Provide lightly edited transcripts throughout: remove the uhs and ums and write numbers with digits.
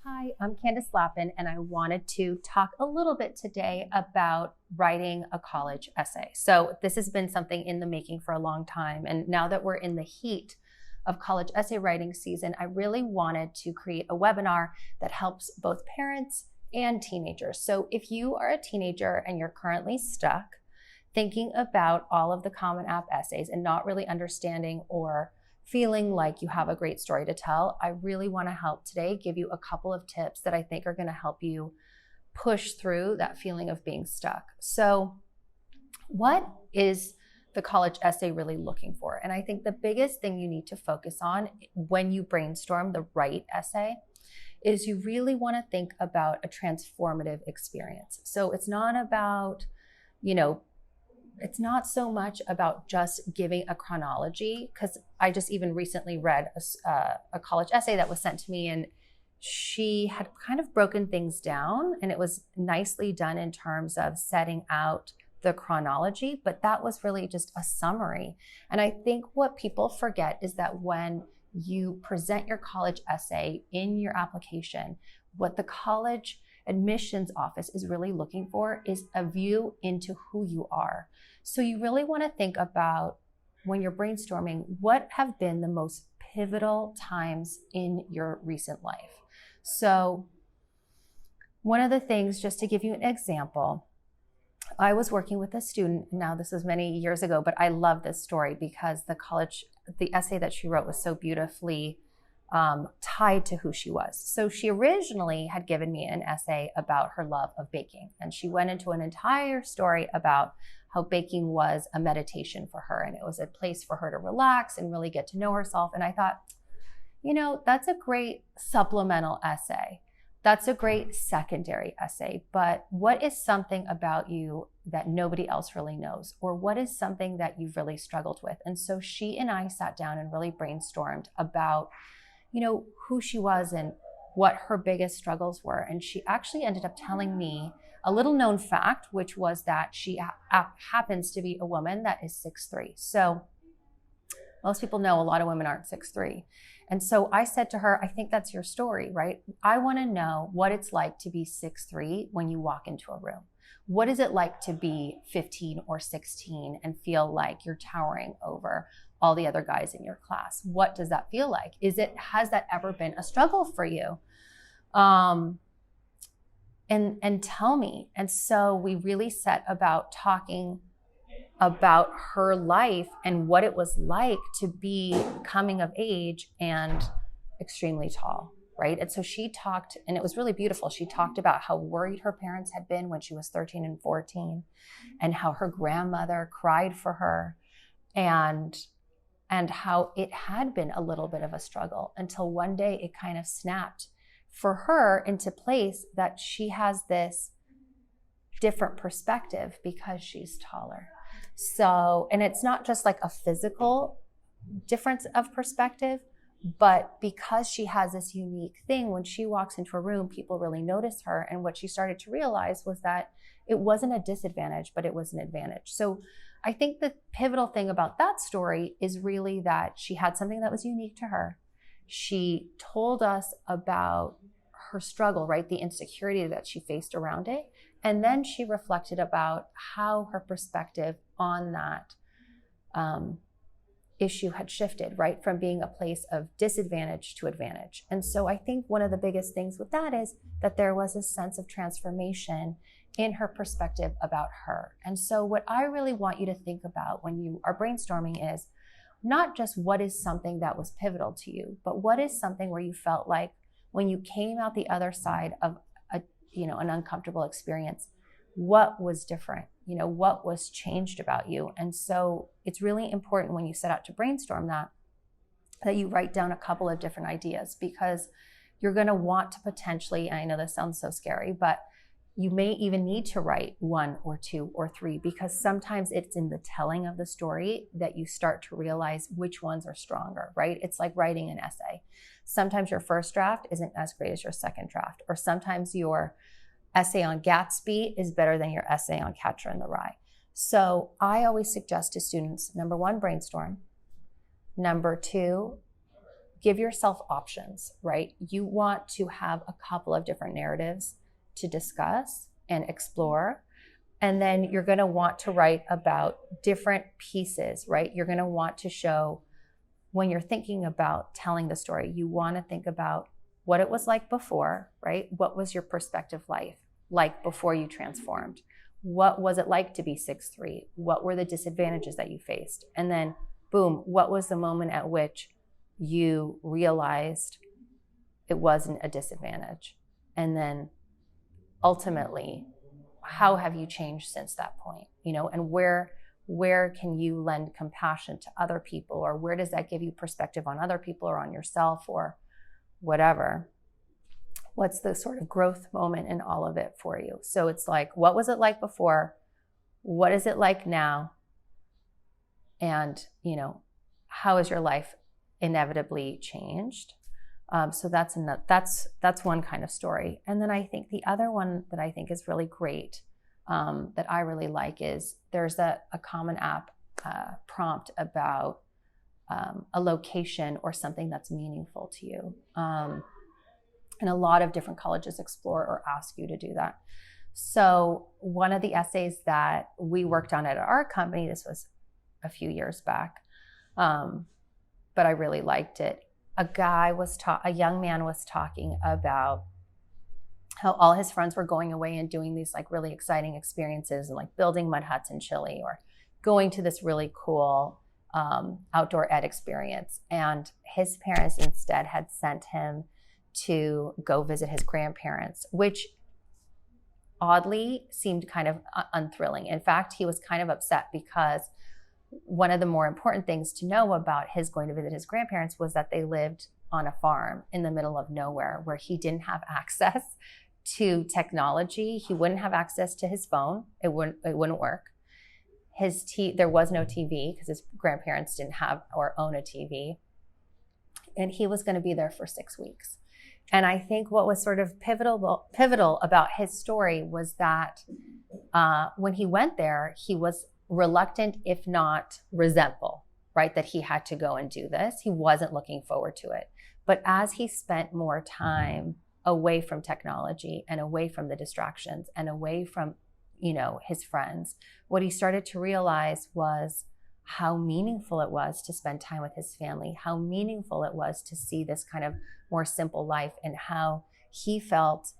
Hi, I'm Candice Lapin, and I wanted to talk a little bit today about writing a college essay. So this has been something in the making for a long time, and now that we're in the heat of college essay writing season, I really wanted to create a webinar that helps both parents and teenagers. So if you are a teenager and you're currently stuck thinking about all of the Common App essays and not really understanding or feeling like you have a great story to tell, I really want to help today give you a couple of tips that I think are going to help you push through that feeling of being stuck. So what is the college essay really looking for? And I think the biggest thing you need to focus on when you brainstorm the right essay is you really want to think about a transformative experience. So it's not about, it's not so much about just giving a chronology, because I just even recently read a college essay that was sent to me, and she had kind of broken things down, and it was nicely done in terms of setting out the chronology, but that was really just a summary. And I think what people forget is that when you present your college essay in your application, what the college admissions office is really looking for is a view into who you are. So you really want to think about, when you're brainstorming, what have been the most pivotal times in your recent life. So one of the things, just to give you an example, I was working with a student, now this was many years ago, but I love this story because the essay that she wrote was so beautifully tied to who she was. So she originally had given me an essay about her love of baking, and she went into an entire story about how baking was a meditation for her, and it was a place for her to relax and really get to know herself. And I thought, that's a great supplemental essay. That's a great secondary essay, but what is something about you that nobody else really knows? Or what is something that you've really struggled with? And so she and I sat down and really brainstormed about, who she was and what her biggest struggles were. And she actually ended up telling me a little known fact, which was that she happens to be a woman that is 6'3". So most people know a lot of women aren't 6'3". And so I said to her, I think that's your story, right? I want to know what it's like to be 6'3" when you walk into a room. What is it like to be 15 or 16 and feel like you're towering over all the other guys in your class? What does that feel like? Has that ever been a struggle for you? And tell me. And so we really set about talking about her life and what it was like to be coming of age and extremely tall, right? And so she talked, and it was really beautiful. She talked about how worried her parents had been when she was 13 and 14, and how her grandmother cried for her, and how it had been a little bit of a struggle until one day it kind of snapped for her into place that she has this different perspective because she's taller. So, and it's not just like a physical difference of perspective, but because she has this unique thing, when she walks into a room, people really notice her. And what she started to realize was that it wasn't a disadvantage, but it was an advantage. So I think the pivotal thing about that story is really that she had something that was unique to her. She told us about her struggle, right? The insecurity that she faced around it. And then she reflected about how her perspective on that issue had shifted, right? From being a place of disadvantage to advantage. And so I think one of the biggest things with that is that there was a sense of transformation in her perspective about her. And so what I really want you to think about when you are brainstorming is not just what is something that was pivotal to you, but what is something where you felt like when you came out the other side of an uncomfortable experience, what was different? What was changed about you? And so it's really important when you set out to brainstorm that you write down a couple of different ideas, because you're going to want to potentially, and I know this sounds so scary, but you may even need to write 1 or 2 or 3, because sometimes it's in the telling of the story that you start to realize which ones are stronger, right? It's like writing an essay. Sometimes your first draft isn't as great as your second draft, or sometimes your essay on Gatsby is better than your essay on Catcher in the Rye. So I always suggest to students, number 1, brainstorm. Number 2, give yourself options, right? You want to have a couple of different narratives to discuss and explore. And then you're going to want to write about different pieces, right? You're going to want to show, when you're thinking about telling the story, you want to think about what it was like before, right? What was your perspective life like before you transformed? What was it like to be 6'3"? What were the disadvantages that you faced? And then, boom, what was the moment at which you realized it wasn't a disadvantage? And then ultimately, how have you changed since that point? And where can you lend compassion to other people, or where does that give you perspective on other people or on yourself or whatever? What's the sort of growth moment in all of it for you? So it's like, what was it like before? What is it like now? And, how has your life inevitably changed? So that's one kind of story. And then I think the other one that I think is really great, that I really like, is there's a Common App prompt about a location or something that's meaningful to you. And a lot of different colleges explore or ask you to do that. So one of the essays that we worked on at our company, this was a few years back, but I really liked it. A young man was talking about how all his friends were going away and doing these like really exciting experiences, and like building mud huts in Chile, or going to this really cool outdoor ed experience. And his parents instead had sent him to go visit his grandparents, which oddly seemed kind of unthrilling. In fact, he was kind of upset because one of the more important things to know about his going to visit his grandparents was that they lived on a farm in the middle of nowhere, where he didn't have access to technology. He wouldn't have access to his phone. It wouldn't work. There was no TV because his grandparents didn't have or own a TV. And he was going to be there for 6 weeks. And I think what was sort of pivotal about his story was that when he went there, he was reluctant, if not resentful, right? That he had to go and do this. He wasn't looking forward to it. But as he spent more time away from technology and away from the distractions and away from, his friends, what he started to realize was how meaningful it was to spend time with his family, how meaningful it was to see this kind of more simple life, and how he felt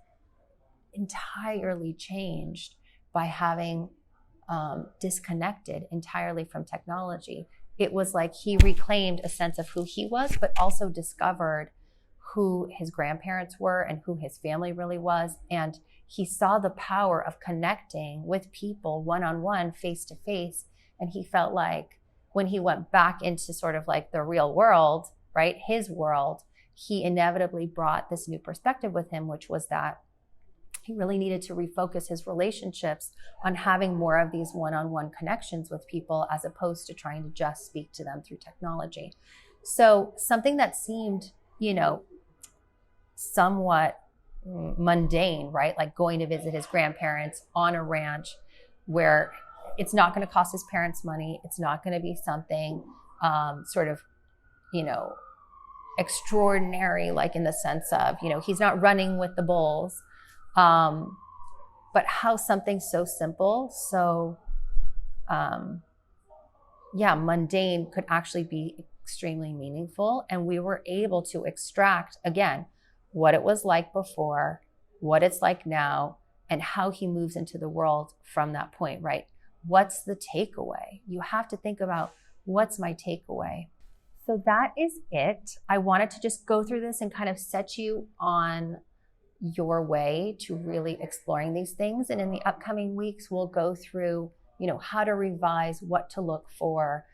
entirely changed by having disconnected entirely from technology. It was like he reclaimed a sense of who he was, but also discovered who his grandparents were and who his family really was. And he saw the power of connecting with people one-on-one, face-to-face. And he felt like when he went back into sort of like the real world, right, his world, he inevitably brought this new perspective with him, which was that he really needed to refocus his relationships on having more of these one-on-one connections with people, as opposed to trying to just speak to them through technology. So something that seemed, somewhat mundane, right? Like going to visit his grandparents on a ranch where it's not going to cost his parents money. It's not going to be something sort of, extraordinary, like in the sense of, he's not running with the bulls. But how something so simple, so mundane could actually be extremely meaningful. And we were able to extract, again, what it was like before, what it's like now, and how he moves into the world from that point, right? What's the takeaway? You have to think about, what's my takeaway? So that is it. I wanted to just go through this and kind of set you on your way to really exploring these things. And in the upcoming weeks, we'll go through, how to revise, what to look for.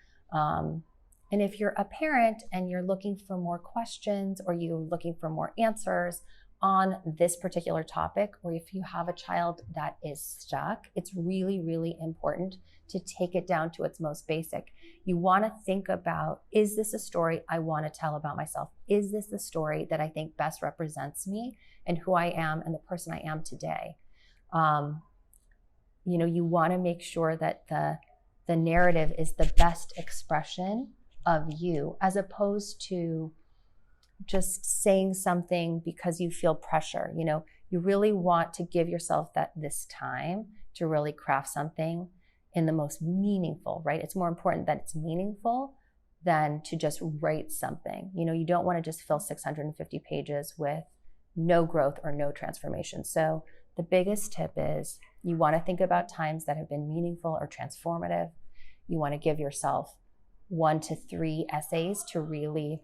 And if you're a parent and you're looking for more questions, or you're looking for more answers on this particular topic, or if you have a child that is stuck, it's really, really important to take it down to its most basic. You want to think about, is this a story I want to tell about myself? Is this the story that I think best represents me and who I am and the person I am today? You want to make sure that the narrative is the best expression of you, as opposed to just saying something because you feel pressure. You really want to give yourself this time to really craft something in the most meaningful, right? It's more important that it's meaningful than to just write something. You don't want to just fill 650 pages with no growth or no transformation. So the biggest tip is you want to think about times that have been meaningful or transformative. You want to give yourself 1 to 3 essays to really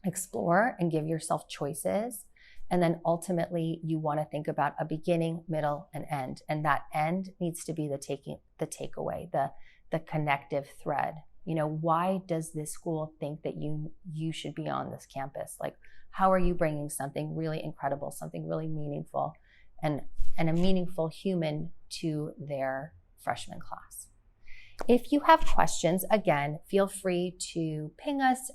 explore and give yourself choices. And then ultimately you want to think about a beginning, middle, and end. And that end needs to be the takeaway, the connective thread. Why does this school think that you should be on this campus? Like, how are you bringing something really incredible, something really meaningful, and a meaningful human to their freshman class? If you have questions, again, feel free to ping us,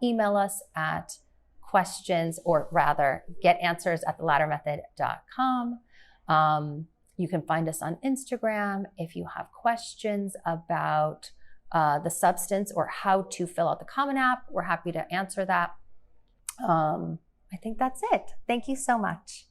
email us at questions, or rather getanswers@theladdermethod.com. You can find us on Instagram. If you have questions about the substance or how to fill out the Common App, we're happy to answer that. I think that's it. Thank you so much.